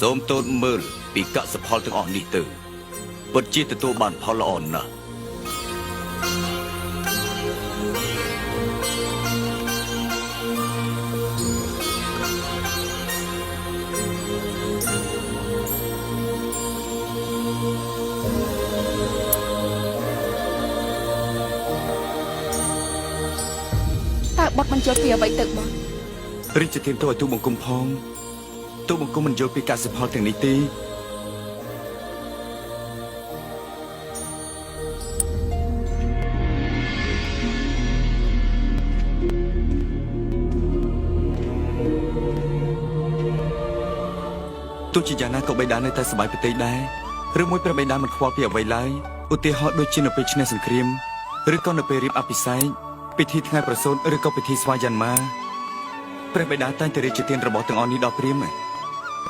សូមទូលមើលពីកសិផលទាំងអស់នេះទៅពិតជាទទួលបានផលល្អណាស់តើបត់មិនយល់ពីអ្វីទៅបត់រាជធានទៅឲ្យទូបង្គំផងទូបង្គំមិនយល់ពីកសិផលទាំងនេះទេទោះជាយ៉ាងណាក៏បិតានៅតែសប្បាយប្រទេសដែរឬមួយព្រះបិតាមិនខ្វល់ពីអ្វីឡើយឧទាហរណ៍ដូចជានៅពេលឈ្នះសង្គ្រាមឬក៏នៅពេលរៀបអភិសេកពិធីថ្ងៃប្រសូតឬក៏ពិធីស្វាយ័នមាព្រះបិតាតែងតែរាជទានរបស់ទាំងអស់នេះដល់ព្រាហ្មណ៍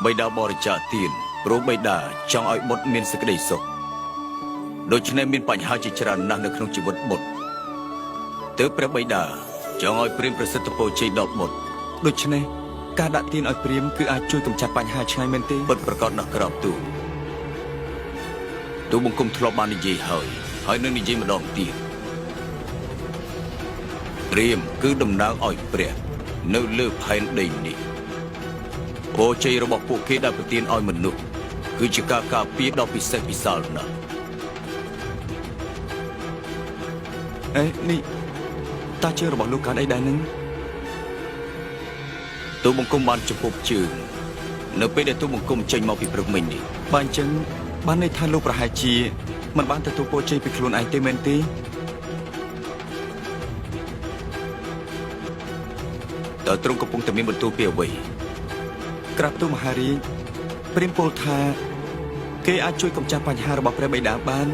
បិតាបរិច្ចាគទានព្រោះបិតាចង់ឲ្យបុត្រមានសេចក្តីសុខដូច្នេះមានបញ្ហាជាច្រើនណាស់នៅក្នុងជីវិតបុត្រទើបព្រះបិតាចង់ឲ្យព្រាហ្មណ៍ប្រសិទ្ធពរជ័យដល់បុត្រដូច្នេះការដាក់ទានឲ្យព្រាហ្មណ៍គឺអាចជួយកម្ចាត់បញ្ហាឆ្ងាយមែនទេពិតប្រាកដណាស់ក្រាបទូបង្គំធ្លាប់បាននិយាយហើយនឹងនិយាយម្ដងទៀតព្រាហ្មណ៍គឺតំណាងឲ្យព្រះនៅលើផែនដីនេះពរជ័យរបស់ពួកគេដែលប្រទានឲ្យមនុស្សគឺជាការការពារដ៏ពិសេសពិសាលណាស់នេះតើជើងរបស់លោកកើតអីដែរនឹងទូបង្គំបានចំពប់ជើងនៅពេលដែលទូបង្គំចេញមកពីព្រឹកមិញនេះបើអញ្ចឹងបានន័យថាលោកប្រហែលជាមិនបានទទួលពរជ័យពីខ្លួនឯងទេមែនទេតើទ្រង់កំពុងតែមានបន្ទូលពីអ្វីក្រាបទូលមហារាជព្រាហ្មណ៍ពោលថាគេអាចជួយកម្ចាត់បញ្ហារបស់ព្រះបិតាបាន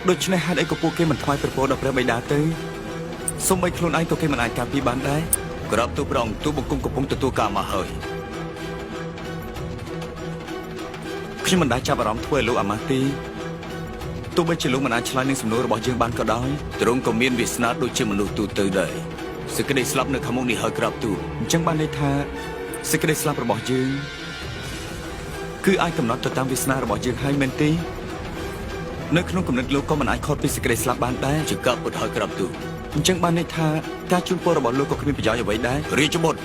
ដូច្នេះហេតុអីក៏ពួកគេមិនថ្វាយប្រពោលដល់ព្រះបិតាទៅសូម្បីខ្លួនឯងក៏គេមិនអាចការពារបានដែរក្រាបទូលព្រះអង្គទូបង្គំកំពុងទទួលការមកហើយខ្ញុំមិនដែលចាប់អារម្មណ៍ធ្វើឲ្យលោកអាម៉ាស់ទេទោះបីជាលោកមិនអាចឆ្លើយនឹងសំណួររបស់យើងបានក៏ដោយទ្រង់ក៏មានវាសនាដូចជាមនុស្សទូទៅដែរសេចក្តីស្លាប់នៅខាងមុខនេះហើយក្រាបទូលអញ្ចឹងបានន័យថាសេចក្តីស្លាប់របស់យើងគឺអាចកំណត់ទៅតាមវាសនារបស់យើងហើយមែនទេនៅក្នុងគំនិតលោកក៏មិនអាចខុសពីសេចក្តីស្លាប់បានដែរជាការពុតហើយក្រាបទូលអញ្ចឹងបានន័យថាការជូនពររបស់លោកក៏គ្មានប្រយោជន៍អ្វីដែររាជបុត្រ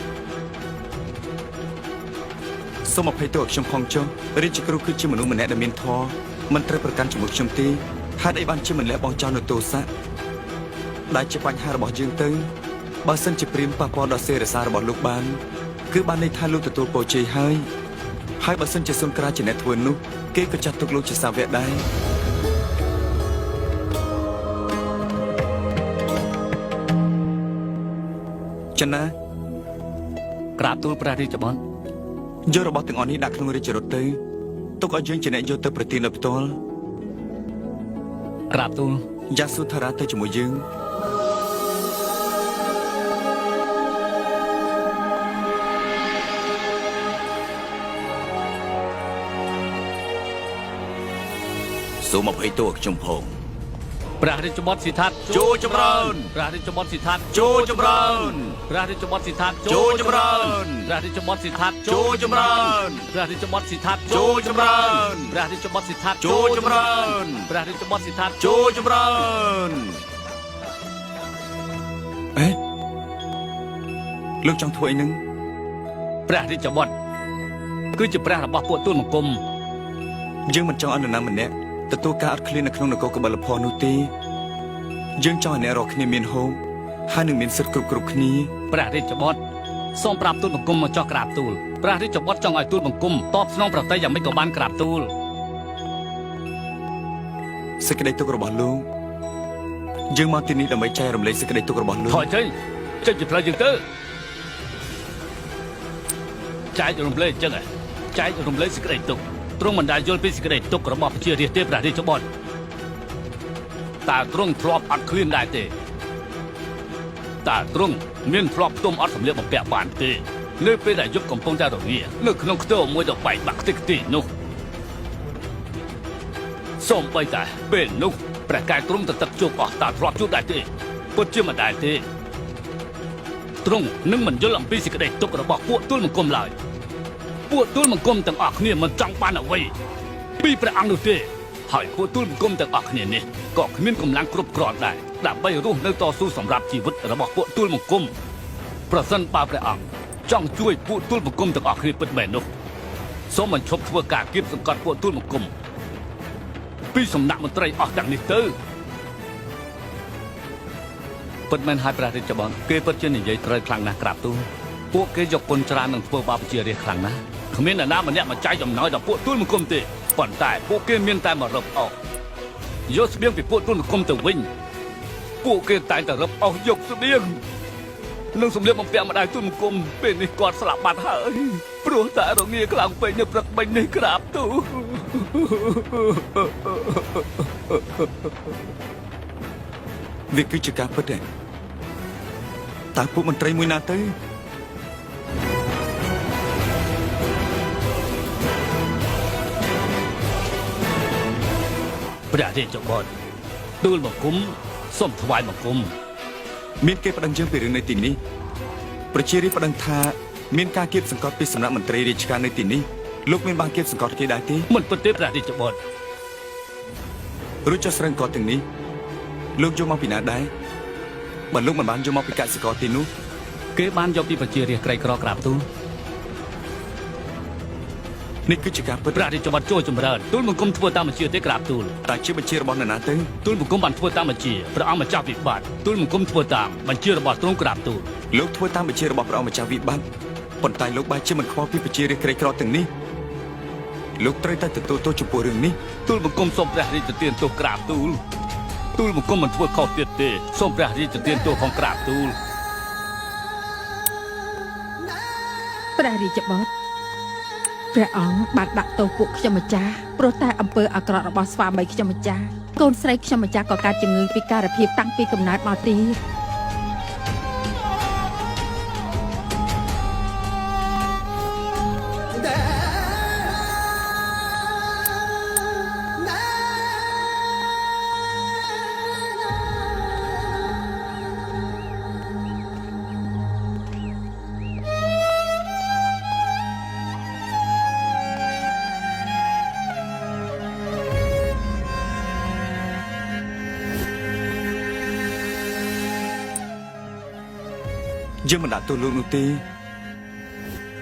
សូមអភ័យទោសខ្ញុំផងចុះរាជគ្រូគឺជាមនុស្សម្នាក់ដែលមានធម៌មិនត្រូវប្រកាន់ជាមួយខ្ញុំទេហេតុអីបានជាមិនលះបង់ចោលនៅទោសៈដែលជាបញ្ហារបស់យើងទៅបើសិនជាព្រាហ្មណ៍ប៉ះពាល់ដល់សេរីសាររបស់លោកបានគឺបានន័យថាលោកទទួលពរជ័យហើយបើសិនជាសុនក្រាជាអ្នកធ្វើនោះគេក៏ចាត់ទុកលោកជាសាវកដែរចំណាក្រាបទូលព្រះរាជបុត្រយករបស់ទាំងអស់នេះដាក់ក្នុងរាជរថទៅទុកឲ្យយើងជាអ្នកយកទៅប្រទានដោយផ្ទាល់ក្រាបទូលយ៉ាសុធារាទៅជាមួយយើងសូមអភ័យទោសខ្ញុំផងព្រះរាជបុត្រសិទ្ធត្ថចូលចម្រើនព្រះរាជបុត្រសិទ្ធត្ថចូលចម្រើនព្រះរាជបុត្រសិទ្ធត្ថចូលចម្រើនព្រះរាជបុត្រសិទ្ធត្ថចូលចម្រើនព្រះរាជបុត្រសិទ្ធត្ថចូលចម្រើនព្រះរាជបុត្រសិទ្ធត្ថចូលចម្រើនព្រះរាជបុត្រសិទ្ធត្ថចូលចម្រើនលោកចង់ធ្វើអីនឹងព្រះរាជបុត្រគឺជាព្រះរបស់ពួកទូលបង្គំយើងមិនចង់ឲ្យនរណាម្នាក់ទទួលការអត់ឃ្លាននៅក្នុងនគរកបិលភ័ណ្ឌនោះទេយើងចង់ឲ្យអ្នករាល់គ្នាមានហូបហើយនឹងមានសិទ្ធិគ្រប់គ្នាព្រះរាជបុត្រសូមប្រាប់ទូលបង្គំមកចោះក្រាបទូលព្រះរាជបុត្រចង់ឲ្យទូលបង្គំតបស្នងប្រតិយ៉ាងម៉េចក៏បានក្រាបទូលសេចក្តីទុក្ខរបស់លោកយើងមកទីនេះដើម្បីចែករំលែកសេចក្តីទុក្ខរបស់លោកថយចេញពីផ្លូវយើងទៅចែករំលែកចឹងចែករំលែកសេចក្តីទុក្ខទ្រង់មិនដែលយល់ពីសេចក្តីទុក្ខរបស់ប្រជារាស្ត្រទេព្រះរាជបុត្រតើទ្រង់ធ្លាប់អត់ឃ្លានដែរទេតើទ្រង់មានធ្លាប់ផ្ទុំអត់សម្លៀកបំពាក់បានទេនៅពេលដែលយប់កំពុងតែរងានៅក្នុងខ្ទមមួយទៅបែកបាក់ខ្ទេចខ្ទីនោះសូមបីតែពេលនោះព្រះកាយទ្រង់ទៅទឹកជួបអស់តើធ្លាប់ជួបដែរទេពិតជាមិនដែរទេទ្រង់នឹងមិនយល់អំពីសេចក្តីទុក្ខរបស់ពួកទូលបង្គំឡើយ ពួកទូលមង្គមទាំងអស់គ្នាមិនចង់បានអ្វីពីព្រះអង្គនោះទេហើយពួកទូលមង្គមទាំងអស់គ្នានេះក៏គ្មានកម្លាំងគ្រប់គ្រាន់ដែរដើម្បីរស់នៅតស៊ូសម្រាប់ជីវិតរបស់ពួកទូលមង្គមប្រសិនបើព្រះអង្គចង់ជួយពួកទូលមង្គមទាំងអស់គ្នាពិតមែននោះសូមបញ្ឈប់ធ្វើការគៀបសង្កត់ពួកទូលមង្គមពីសំណាក់មន្ត្រីអស់ទាំងនេះទៅពិតមែនហើយព្រះរាជបុត្រគេពិតជានិយាយត្រូវខ្លាំងណាស់ក្រាបទូលពួកគេយកគុណច្រើននឹងធ្វើបាបជារាជខ្លាំងណាស់គ្មាននរណាម្នាក់មកចែកចំណោយដល់ពួកទូលមង្គមទេប៉ុន្តែពួកគេមានតែមករឹបអូសយកស្បៀងពីពួកទូលមង្គមទៅវិញពួកគេតែងតែរឹបអូសយកស្បៀងនឹងសម្លៀកបំពាក់ម្ដាយទូលមង្គមពេលនេះគាត់ស្លាប់បាត់ហើយព្រោះតែរងាខ្លាំងពេកនៅព្រឹកមិញនេះក្រាបទូល វាគឺជាការពិតទេតើពួកមន្ត្រីមួយណាទៅ ព្រះរាជបុត្រទូលបង្គំសូមថ្វាយបង្គំ មានគេប្តឹងយើងពីរឿងនៅទីនេះប្រជារាស្ត្រប្តឹងថាមានការគៀបសង្កត់ពីសំណាក់មន្ត្រីរាជការនៅទីនេះលោកមានបានគៀបសង្កត់គេដែរទេ មិនពិតទេព្រះរាជបុត្រ រួចចុះស្រឹងកត់ទាំងនេះលោកយកមកពីណាដែរបើលោកមិនបានយកមកពីកសិករទីនោះ គេបានយកពីប្រជារាស្ត្រក្រីក្រក្រាបទូល នេះគឺជាការពិត ព្រះរាជបុត្រចូលចម្រើនទូលបង្គំធ្វើតាមបញ្ជាទេក្រាបទូល តើជាបញ្ជារបស់នរណាទៅ ទូលបង្គំបានធ្វើតាមបញ្ជាព្រះអង្គម្ចាស់វិបត្តិទូលបង្គំធ្វើតាមបញ្ជារបស់ទ្រង់ក្រាបទូល លោកធ្វើតាមបញ្ជារបស់ព្រះអង្គម្ចាស់វិបត្តិប៉ុន្តែលោកបែរជាមិនខ្វល់ពីប្រជារាស្ត្រក្រីក្រទាំងនេះលោកត្រូវតែទទួលទោសចំពោះរឿងនេះ ទូលបង្គំសូមព្រះរាជទានទោសក្រាបទូលទូលបង្គំមិនធ្វើខុសទៀតទេសូមព្រះរាជទានទោសផងក្រាបទូល ព្រះរាជបុត្រព្រះអង្គបានដាក់ទោសពួកខ្ញុំម្ចាស់ព្រោះតែអំពើអាក្រក់របស់ស្វាមីខ្ញុំម្ចាស់កូនស្រីខ្ញុំម្ចាស់ក៏កើតជំងឺពិការភាពតាំងពីកំណើតមកទៀត យើងមិនដាក់ទោសលោកនោះទេ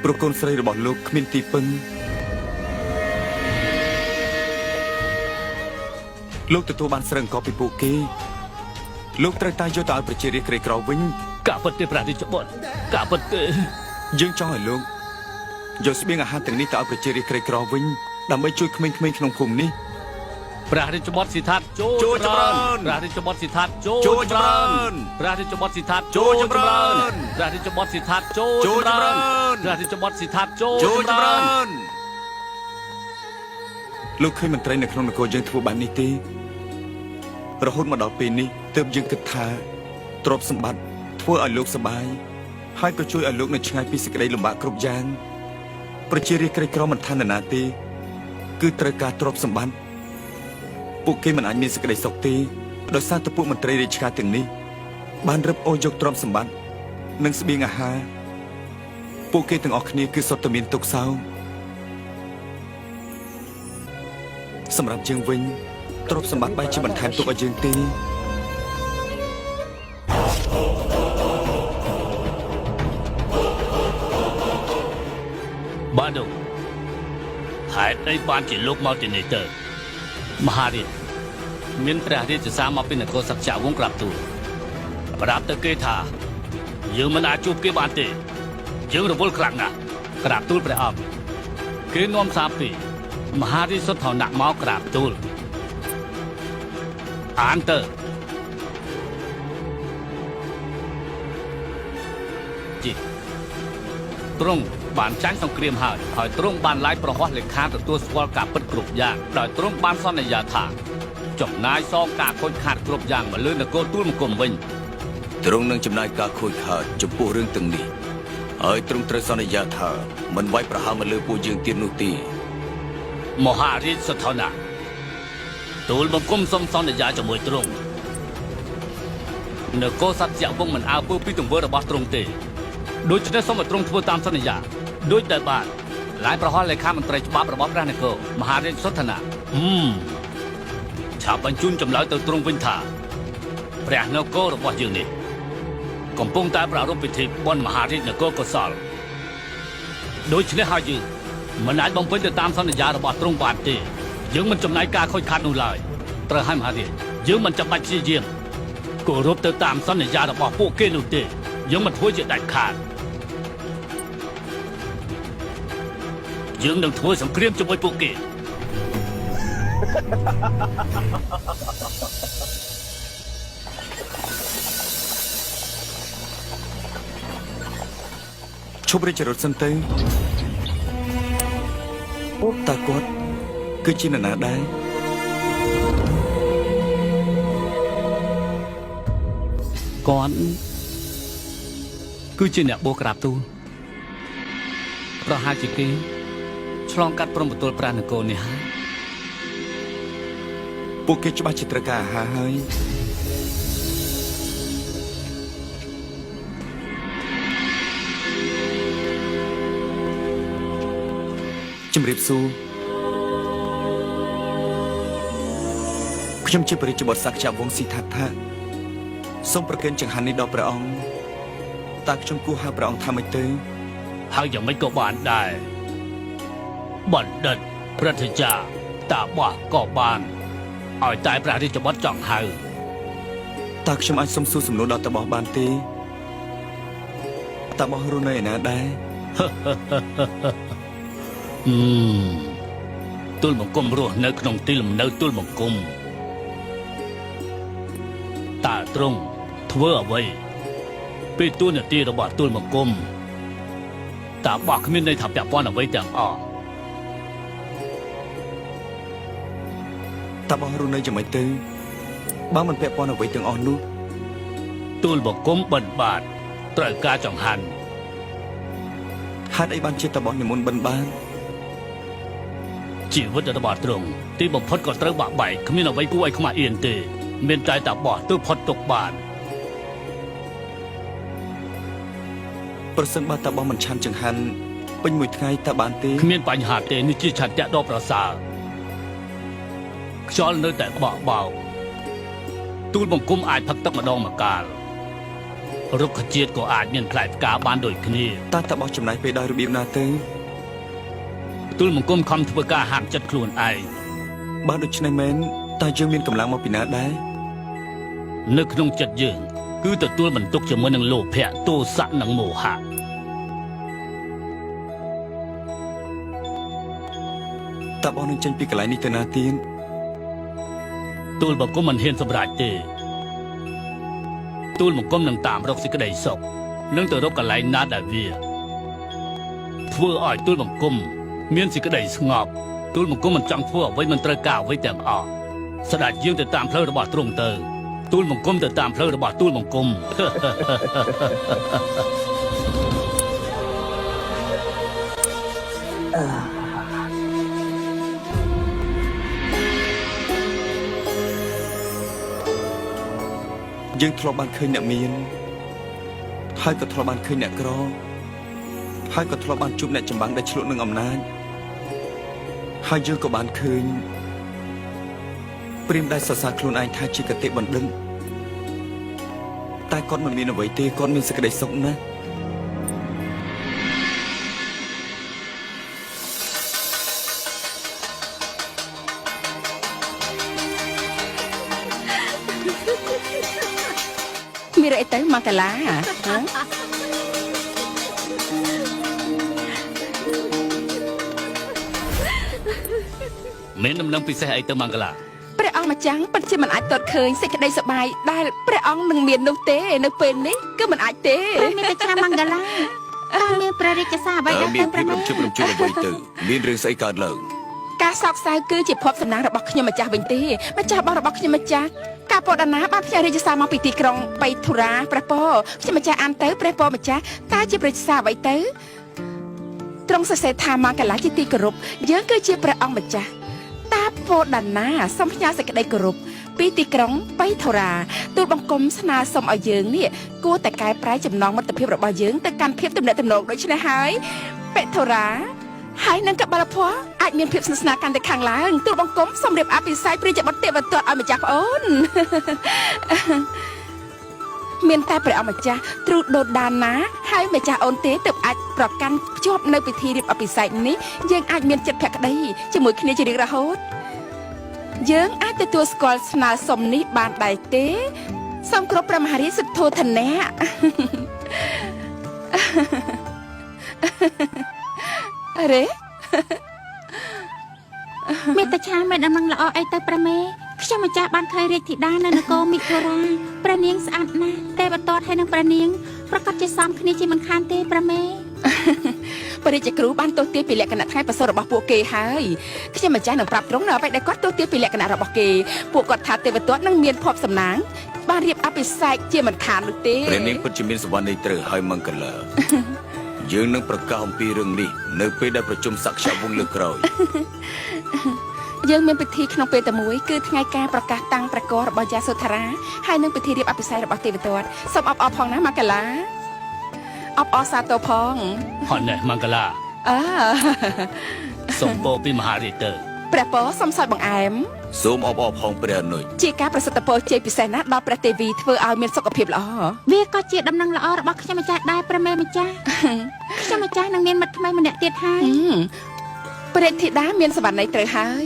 ព្រោះកូនស្រីរបស់លោកគ្មានទីពឹងលោកទទួលបានស្រឹងកប់ពីពួកគេលោកត្រូវតែយកទៅឲ្យប្រជារាស្ត្រក្រីក្រវិញ ការពិតទេព្រះរាជបុត្រការពិតទេ យើងចង់ឲ្យលោកយកស្បៀងអាហារទាំងនេះទៅឲ្យប្រជារាស្ត្រក្រីក្រវិញដើម្បីជួយក្មេងៗក្នុងភូមិនេះ ព្រះរាជបុត្រសិដ្ឋាចូល ចូលចម្រើន ព្រះរាជបុត្រសិដ្ឋាចូល ចូលចម្រើន ព្រះរាជបុត្រសិដ្ឋា ចូលចម្រើន ព្រះរាជបុត្រសិដ្ឋាចូល ចូលចម្រើន ព្រះរាជបុត្រសិដ្ឋាចូល ចូលចម្រើនលោកឃើញមន្ត្រីនៅក្នុងនគរយើងធ្វើបែបនេះទេរហូតមកដល់ពេលនេះទើបយើងគិតថាទ្រព្យសម្បត្តិធ្វើឲ្យលោកសប្បាយហើយក៏ជួយឲ្យលោកនៅឆ្ងាយពីសេចក្តីលំបាកគ្រប់យ៉ាងប្រជារាស្ត្រក្រីក្រមិនថានរណាទេគឺត្រូវការទ្រព្យសម្បត្តិពួកគេមិនអាចមានសេចក្តីសុខទេដោយសារតែពួកមន្ត្រីរាជការទាំងនេះបានរឹបអូសយកទ្រព្យសម្បត្តិនិងស្បៀងអាហារពួកគេទាំងអស់គ្នាគឺសុទ្ធតែមានទុក្ខសោកសម្រាប់យើងវិញទ្រព្យសម្បត្តិបែរជាបន្ថែមទុក្ខឲ្យយើងទេ បាទលោកហេតុអីបានជាលោកមកទីនេះទៅមហារាជមានព្រះរាជសារមកពីនគរសក្យវង្សក្រាបទូលប្រាប់ទៅគេថាយើងមិនអាចជួបគេបានទេយើងរវល់ខ្លាំងណាស់ក្រាបទូលព្រះអង្គគេនាំសារពីមហារាជសុទ្ធថនៈមកក្រាបទូលអានទៅជីទ្រង់បានចាញ់សង្គ្រាមហើយទ្រង់បានឡាយប្រហោះលេខាទទួលស្គាល់ការពិតគ្រប់យ៉ាងដោយទ្រង់បានសន្យាថាចំណាយសងការខូចខាតគ្រប់យ៉ាងមកលើនគរទូលមង្គមវិញ ទ្រង់នឹងចំណាយការខូចខាតចំពោះរឿងទាំងនេះហើយទ្រង់ត្រូវសន្យាថាមិនវាយប្រហារមកលើពួកយើងទៀតនោះទេ មហារាជសុទ្ធនៈទូលបង្គំសូមសន្យាជាមួយទ្រង់នគរសត្យវង្សមិនអើពើពីទង្វើរបស់ទ្រង់ទេដូច្នេះសូមឲ្យទ្រង់ធ្វើតាមសន្យាដូចដែលបាន ឡាយប្រហោះលេខាមន្ត្រីច្បាប់របស់ព្រះនគរមហារាជសុទ្ធនៈឆាប់បញ្ជូនចម្លើយទៅទ្រង់វិញថាព្រះនគររបស់យើងនេះកំពុងតែប្រារព្ធពិធីបុណ្យមហារាជនគរកុសលដូច្នេះហើយយើងមិនអាចបំពេញទៅតាមសន្យារបស់ទ្រង់បានទេយើងមិនចំណាយការខូចខាតនោះឡើយត្រូវឲ្យមហារាជយើងមិនចាំបាច់ព្យាយាមគោរពទៅតាមសន្យារបស់ពួកគេនោះទេយើងមិនធ្វើជាដាច់ខាតយើងនឹងធ្វើសង្គ្រាមជាមួយពួកគេ ឈប់រាជរត់សិនទៅតើគាត់គឺជានរណាដែរ គាត់គឺជាអ្នកបួសក្រាបទូលប្រហែលជាគេឆ្លងកាត់ព្រំប្រទល់ព្រះនគរនេះហើយ ពួកគេច្បាស់ជាត្រូវការអាហារហើយជំរាបសួរខ្ញុំជាព្រះរាជបុត្រសក្យវង្សស៊ីថាថាសូមប្រគេនចង្ហាន់នេះដល់ព្រះអង្គតើខ្ញុំគួរហៅព្រះអង្គថាម៉េចទៅ ហើយយ៉ាងម៉េចក៏បានដែរបណ្ឌិតព្រឹទ្ធាចារ្យតាបោះក៏បានឲ្យតែព្រះរាជបុត្រចង់ហៅ តើខ្ញុំអាចសុំសួរសំណួរដល់តាបោះបានទេតាបោះរស់នៅឯណាដែរ ទូលបង្គំរស់នៅក្នុងទីលំនៅទូលបង្គំតើទ្រង់ធ្វើអ្វីពីទូនាទីរបស់ទូលបង្គំតាបោះគ្មានន័យថាពាក់ព័ន្ធអ្វីទាំងអស់ តាបោះរស់នៅយ៉ាងម៉េចទៅបើមិនពាក់ព័ន្ធអ្វីទាំងអស់នោះ ទូលបង្គំបិណ្ឌបាតត្រូវការចង្ហាន់ ហេតុអីបានជាតាបោះនិមន្តបិណ្ឌបាត ជីវិតរបស់ទ្រង់ទីបំផុតក៏ត្រូវបាក់បែកគ្មានអ្វីគួរឲ្យខ្មាស់អៀនទេមានតែតាបោះទើបផុតទុកបាន ប្រសិនបើតាបោះមិនឆាន់ចង្ហាន់ពេញមួយថ្ងៃតើបានទេ គ្មានបញ្ហាទេនេះជាឆន្ទៈដ៏ប្រសើរខ្យល់នៅតែបក់បោកទូលបង្គំអាចផឹកទឹកម្ដងម្កាលរុក្ខជាតិក៏អាចមានផ្លែផ្កាបានដូចគ្នា តើតាបោះចំណាយពេលដោយរបៀបណាទៅ ទូលបង្គំខំធ្វើការហាមចិត្តខ្លួនឯង បើដូច្នេះមែនតើយើងមានកម្លាំងមកពីណាដែរ នៅក្នុងចិត្តយើងគឺទទួលបន្ទុកជាមួយនឹងលោភៈទោសៈនិងមោហៈ តាបោះនឹងចេញពីកន្លែងនេះទៅណាទៀត ទូលបង្គំមិនហ៊ានសម្រេចទេទូលបង្គំនឹងតាមរកសេចក្តីសុខនឹងទៅរកកន្លែងណាដែលវាធ្វើឲ្យទូលបង្គំមានសេចក្តីស្ងប់ទូលបង្គំមិនចង់ធ្វើអ្វីមិនត្រូវការអ្វីទាំងអស់ស្ដេចយើងទៅតាមផ្លូវរបស់ទ្រង់ទៅទូលបង្គំទៅតាមផ្លូវរបស់ទូលបង្គំ យើងធ្លាប់បានឃើញអ្នកមានហើយក៏ធ្លាប់បានឃើញអ្នកក្រហើយក៏ធ្លាប់បានជួបអ្នកចម្បាំងដែលឆ្លុះនឹងអំណាចហើយយើងក៏បានឃើញព្រាហ្មណ៍ដែលសរសើរខ្លួនឯងថាជាគតិបណ្ឌិតតែគាត់មិនមានអ្វីទេគាត់មានសេចក្តីសុខណាស់ មានអីទៅមកកាឡាហ៎ មានដំណឹងពិសេសអីទៅមង្គលា ព្រះអង្គម្ចាស់ពិតជាមិនអាចទតឃើញសេចក្តីសប្បាយដែលព្រះអង្គនឹងមាននោះទេនៅពេលនេះគឺមិនអាចទេ ព្រះមេបច្ចាមង្គលាតើមានព្រះរាជសារអ្វីដល់ មាន ទៅ ព្រៀបរំជើបរំជួលអ្វីទៅមានរឿងស្អីកើតឡើង ការសោកសៅគឺជាភ័ព្វសំណាងរបស់ខ្ញុំម្ចាស់វិញទេម្ចាស់របស់ខ្ញុំម្ចាស់ការពោដណាបានផ្ញើរាជសារមកពីទីក្រុងបៃធុរាព្រះពរខ្ញុំម្ចាស់អានទៅព្រះពរម្ចាស់តើជាព្រះរាជសារអ្វីទៅទ្រង់សរសេរថាមង្គលាជាទីគោរពយើងគឺជាព្រះអង្គម្ចាស់តាពោដណាសូមផ្ញើសេចក្តីគោរពពីទីក្រុងបៃធុរាទូលបង្គំស្នើសុំឲ្យយើងនេះគួរតែកែប្រែចំណងមិត្តភាពរបស់យើងទៅកាន់ភាពទំនាក់ទំនងដូចនេះហើយបៃធុរា ហើយនឹងកបលភ័អាចមានភាពស្និទ្ធស្នាលកាន់តែខាងឡើងទូលបង្គំសូមរៀបអភិសេកព្រះជាបុត្រទេវទត្តឲ្យម្ចាស់ប្អូនមានតែព្រះអម្ចាស់ទ្រូដូដាណាហើយម្ចាស់អូនទេទើបអាចប្រកាន់ភ្ជាប់នៅពិធីរៀបអភិសេកនេះយើងអាចមានចិត្តភក្តីជាមួយគ្នាជារៀងរហូតយើងអាចទទួលស្គាល់ស្នើសុំនេះបានដែរទេសូមគ្រប់ព្រះមហារាជសិទ្ធោធនៈអរេមេតាឆាមានដំណឹងល្អអីទៅព្រះមេខ្ញុំម្ចាស់បានឃើញរាជធីតានៅនគរមិថុរាព្រះនាងស្អាតណាស់ទេវទត្តហើយនឹងព្រះនាងប្រកាសជាសមគ្នាជាមិនខានទេព្រះមេព្រះរាជគ្រូបានទស្សន៍ទាយពីលក្ខណៈថ្ងៃប្រសូតរបស់ពួកគេហើយខ្ញុំម្ចាស់នឹងប្រាប់ត្រង់នៅអ្វីដែលគាត់ទស្សន៍ទាយពីលក្ខណៈរបស់គេពួកគាត់ថាទេវទត្តនឹងមានភ័ព្វសំណាងបានរៀបអភិសេកជាមិនខាននោះទេព្រះនាងពិតជាមានសវណ្ណនៃត្រូវហើយមង្គលយើងនឹងប្រកាសអំពីរឿងនេះនៅពេលដែលប្រជុំសក្យវង្សលើកក្រោយយើងមានពិធីក្នុងពេលតែមួយគឺថ្ងៃការប្រកាសតាំងប្រកោរបស់យ៉ាសុធារាហើយនឹងពិធីរៀបអភិសេករបស់ទេវទត្តសូមអបអរផងណាមកកាឡាអបអរសាទរផងហត់ណែមង្គលាសូមពរពីមហារាជទៅព្រះពរសូមសោយបង្អែមសូមអបអរផងព្រះអនុជជាការប្រសិទ្ធពរជ័យពិសេសណាស់ដល់ព្រះទេវីធ្វើឲ្យមានសុខភាពល្អវាក៏ជាដំណឹងល្អរបស់ខ្ញុំម្ចាស់ដែរព្រះមេម្ចាស់ខ្ញុំម្ចាស់នឹងមានមិត្តថ្មីម្នាក់ទៀតហើយព្រះរាជធីតាមានសវណ្ណីត្រូវហើយ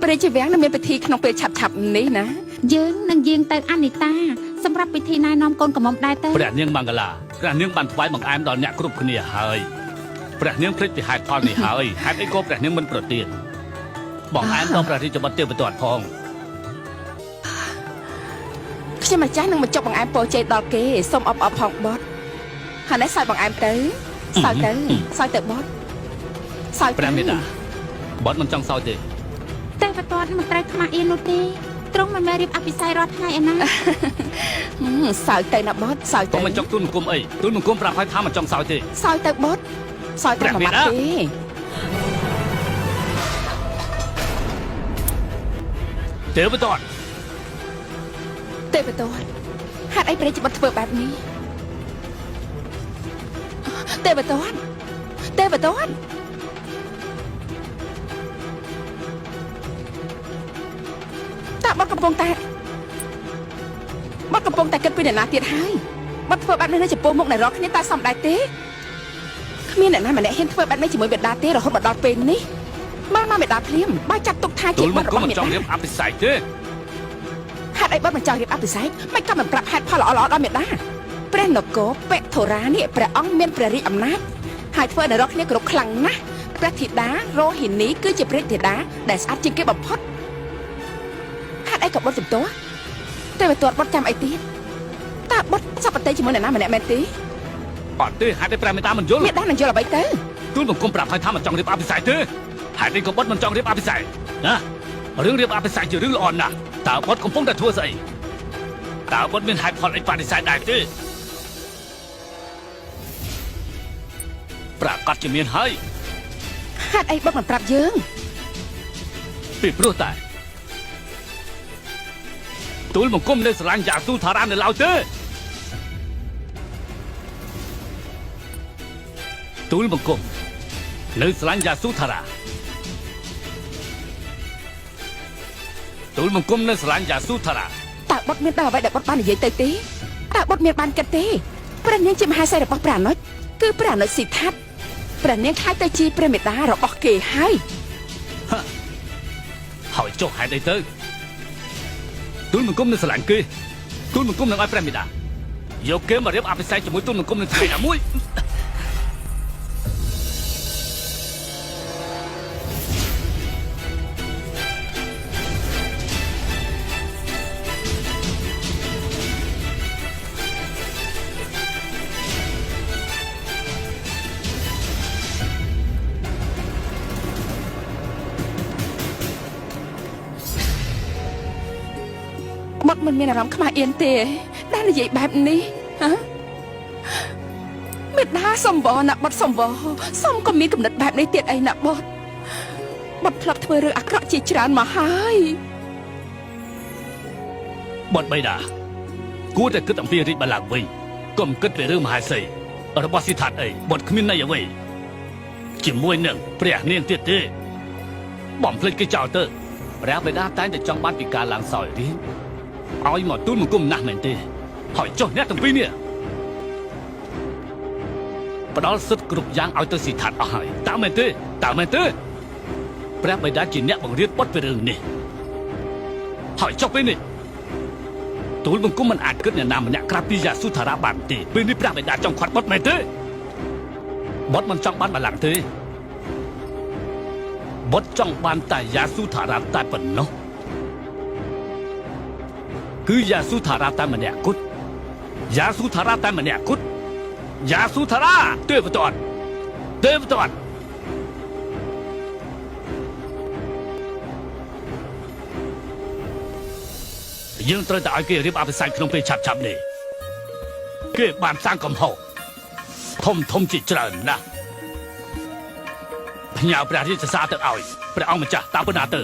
ព្រះរាជវាំងនឹងមានពិធីក្នុងពេលឆាប់ៗនេះណាយើងនឹងយាងទៅអានិតាសម្រាប់ពិធីណែនាំកូនកំមុំដែរទៅព្រះនាងមង្គលាព្រះនាងបានថ្វាយបង្អែមដល់អ្នកគ្រប់គ្នាហើយព្រះនាងភ្លេចពីហេតុផលនេះហើយហេតុអីក៏ព្រះនាងមិនប្រទានបង្អែមដល់ព្រះរាជបុត្រទេវទត្តផងខ្ញុំម្ចាស់នឹងបញ្ចុកបង្អែមពរជ័យដល់គេសូមអបអរផងបុត្រហើយនេះសោយបង្អែមទៅសោយទៅបុត្រសោយព្រះមេតាបុត្រមិនចង់សោយទេទេវទត្តមិនត្រូវខ្មាស់អៀននោះទេទ្រង់មិនមែនរៀបអភិសេករាល់ថ្ងៃឯណាសោយទៅណាបុត្រសោយទៅក៏មិនចង់ទូលបង្គំអីទូលបង្គំប្រាប់ឲ្យថាមិនចង់សោយទេសោយទៅបុត្រសោយទៅមួយម៉ាត់ទេទេវទត្តហេតុអីព្រះរាជបុត្រធ្វើបែបនេះទេវទត្តតើបុត្រកំពុងតែគិតពីអ្នកណាទៀតហើយបុត្រធ្វើបែបនេះនៅចំពោះមុខអ្នករកគ្នាតើសមដែរទេគ្មានអ្នកណាម្នាក់ហ៊ានធ្វើបែបនេះជាមួយបិតាទេរហូតមកដល់ពេលនេះមកបិតាភ្លាមបើចាត់ទុកថាជាបុត្ររបស់មិនចង់រៀបអភិសេកទេហេតុអីបុត្រមិនចង់រៀបអភិសេកមិនក៏មិនប្រាប់ហេតុផលល្អៗដល់មេដាព្រះនគរពេធរានេះព្រះអង្គមានព្រះរាជអំណាចហើយធ្វើឲ្យអ្នករកគ្នាគោរពខ្លាំងណាស់ព្រះធីតារោហិនីគឺជាព្រះធីតាដែលស្អាតជាងគេបំផុតហេតុអីក៏បុត្រជំទាស់តែបើទាត់បុត្រចាំអីទៀតតើបុត្រសពប្រតិជាមួយអ្នកណាម្នាក់មែនទេអត់ទេហេតុអីព្រះមេតាមិនយល់មេតានឹងយល់អ្វីទៅទូលបង្គំប្រាប់ឲ្យថាមិនចង់រៀបអភិសេកទេហេតុអីក៏បុត្រមិនចង់រៀបអភិសេកណារឿងរៀបអភិសេកជារឿងល្អណាស់តើបុត្រកំពុងតែធ្វើស្អីតើបុត្រមានហេតុផលអីបដិសេធដែរទេប្រកាសជាមានហើយហេតុអីបុត្រមិនប្រាប់យើងពីព្រោះតែទូលបង្គំនៅស្រឡាញ់យ៉ាស៊ូថារ៉ានៅឡើយទេទូលបង្គំនៅស្រឡាញ់យ៉ាស៊ូថារ៉ាទូលបង្គំនៅស្រឡាញ់យ៉ាស៊ូថារ៉ាតើបុត្រមានដល់អ្វីដែលបុត្របាននិយាយទៅទេតើបុត្រមានបានគិតទេព្រះនាងជាមហាសេរីរបស់ព្រះអនុជគឺព្រះអនុជស៊ីថាត់ព្រះនាងខ្លាចទៅជាព្រះមេតារបស់គេហើយចុះហេតុអីទៅទូលបង្គំនៅស្រឡាញ់គេទូលបង្គំនឹងឲ្យព្រះមេតាយកគេមករៀបអភិសេកជាមួយទូលបង្គំនៅថ្ងៃណាមួយបុត្រមិនមានអារម្មណ៍ខ្មាស់អៀនទេដែលនិយាយបែបនេះហ៎មេដាសំវរណាបុត្រសំវរសំក៏មានគំនិតបែបនេះទៀតអីណាបុត្រធ្លាប់ធ្វើរឿងអាក្រក់ជាច្រើនមកហើយបុត្របៃតាគួរតែគិតអំពីរាជបល្ល័ង្កវិញកុំគិតពីរឿងមហាសីរបស់ស៊ីថាត់អីបុត្រគ្មានន័យអ្វីជ ជាមួយនឹងព្រះនាងទៀតទេបំភ្លេចគេចោលទៅព្រះបិតាតែងតែចង់បានពីការឡើងសោយរាជឲ្យមកទូលបង្គំណាស់មែនទេហើយចុះអ្នកទាំងពីរនេះផ្ដល់សិទ្ធិគ្រប់យ៉ាងឲ្យទៅស៊ីថាត់អស់ហើយតើមែនទេព្រះបិតាជាអ្នកបង្រៀនបទពីរឿងនេះហើយចុះពេលនេះទូលបង្គំមិនអាចគិតអ្នកណាម្នាក់ក្រៅពីយ៉ាស៊ូថារ៉ាបានទេពេលនេះព្រះបិតាចង់ខាត់បុតមែនទេបុតមិនចង់បានបល្ល័ង្កទេបុតចង់បានតែយ៉ាស៊ូថារ៉ាតែប៉ុណ្ណោះគឺយ៉ាស៊ូថារ៉ាតែម្នាក់គត់យ៉ាស៊ូថារ៉ាតែម្នាក់គត់យ៉ាស៊ូថារ៉ាទេវតាយើងត្រូវតែឲ្យគេរៀបអភិសេកក្នុងពេលឆាប់នេះគេបានសាងកំហុសធំជាច្រើនណាស់ផ្ញើព្រះរាជសារទៅឲ្យព្រះអង្គម្ចាស់តាមប៉ុណ្ណាទៅ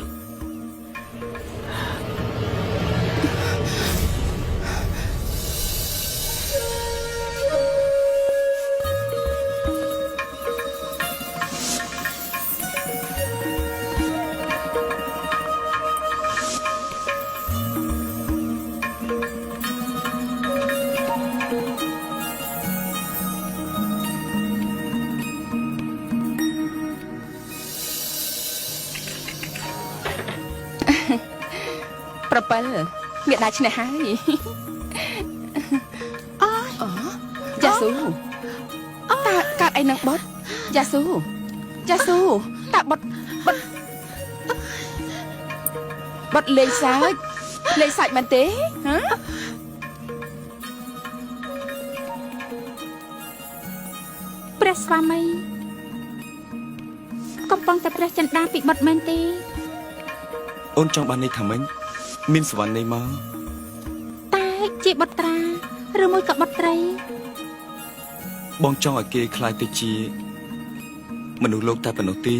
ប្រពៅមេដាឈ្នះហើយយ៉ាស៊ូតើកើតអីនឹងបុតយ៉ាស៊ូតើបុតលេងសើចមែនទេហ៎ព្រះស្វាមីកំពុងតែព្រះចិន្តាពីបុតមែនទេ អូនចង់បាននេះថាម៉េចមានសវណ្ណនៃមក តែជាបុត្រាឬមួយក៏បុត្រី បងចង់ឲ្យគេខ្លាយទៅជាមនុស្សលោកតែប៉ុណ្ណោះទេ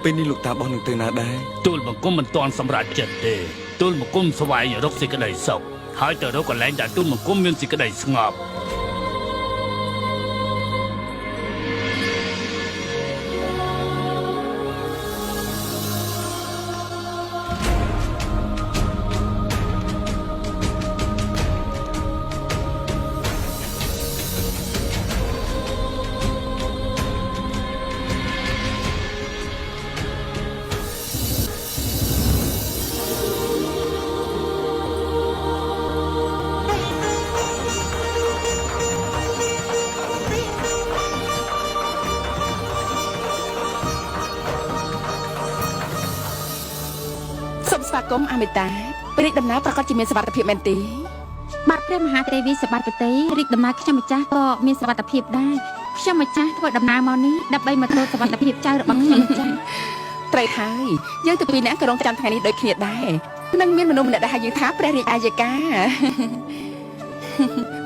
ពេលនេះលោកតាបោះនឹងទៅណាដែរ ទូលបង្គំមិនទាន់សម្រេចចិត្តទេទូលបង្គំស្វែងរកសេចក្តីសុខហើយទៅរកកន្លែងដែលទូលបង្គំមានសេចក្តីស្ងប់ស្វាគមន៍អមេតាព្រះដំណើរប្រកាសជាមានសុវត្ថិភាពមែនទេ បាទព្រះមហាទេវីសបាបតីរាជដំណើរខ្ញុំម្ចាស់ក៏មានសុវត្ថិភាពដែរខ្ញុំម្ចាស់ធ្វើដំណើរមកនេះដើម្បីមកទទួលសុវត្ថិភាពចៅរបស់ខ្ញុំម្ចាស់ ត្រូវហើយយើងទៅពីរនាក់ក៏រងចាំថ្ងៃនេះដូចគ្នាដែរនឹងមានមនុស្សម្នាក់ដែលហៅយើងថាព្រះរាជអាយកា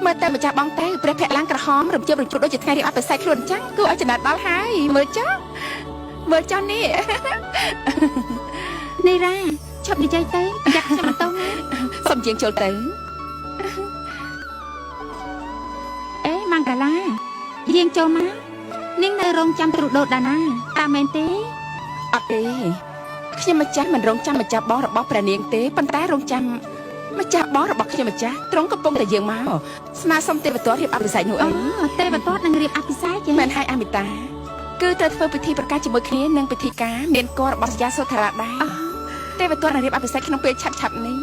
មើលតែម្ចាស់បងទៅព្រះភ័ក្រឡើងក្រហមរំជើបរំជួតដូចជាថ្ងៃរៀបអភិសេកខ្លួនអញ្ចឹងគួរឲ្យចំណាត់ដល់ហើយមើលចុះនេះ នេះរ៉ាឈប់និយាយទៅចាក់ខ្ញុំបន្តមក សុំជាងចូលទៅ អេម៉ាំងកាឡាយាងចូលមកនាងនៅរោងចាំទ្រុដូតដាណាតាមមែនទេ អត់ទេខ្ញុំម្ចាស់មិនរងចាំម្ចាស់បងរបស់ព្រះនាងទេប៉ុន្តែរងចាំម្ចាស់បងរបស់ខ្ញុំម្ចាស់ទ្រង់កំពុងតែយើងមកស្នើសុំទេវទត្តរៀបអភិសេកនោះអី ទេវទត្តនឹងរៀបអភិសេក មែនហើយអមិតាគឺត្រូវធ្វើពិធីប្រកាសជាមួយគ្នានឹងពិធីការមានគោរបស់យ៉ាសូថារ៉ាដែរទេវទត្តនឹងរៀបអភិសេកក្នុងពេលឆាប់នេះ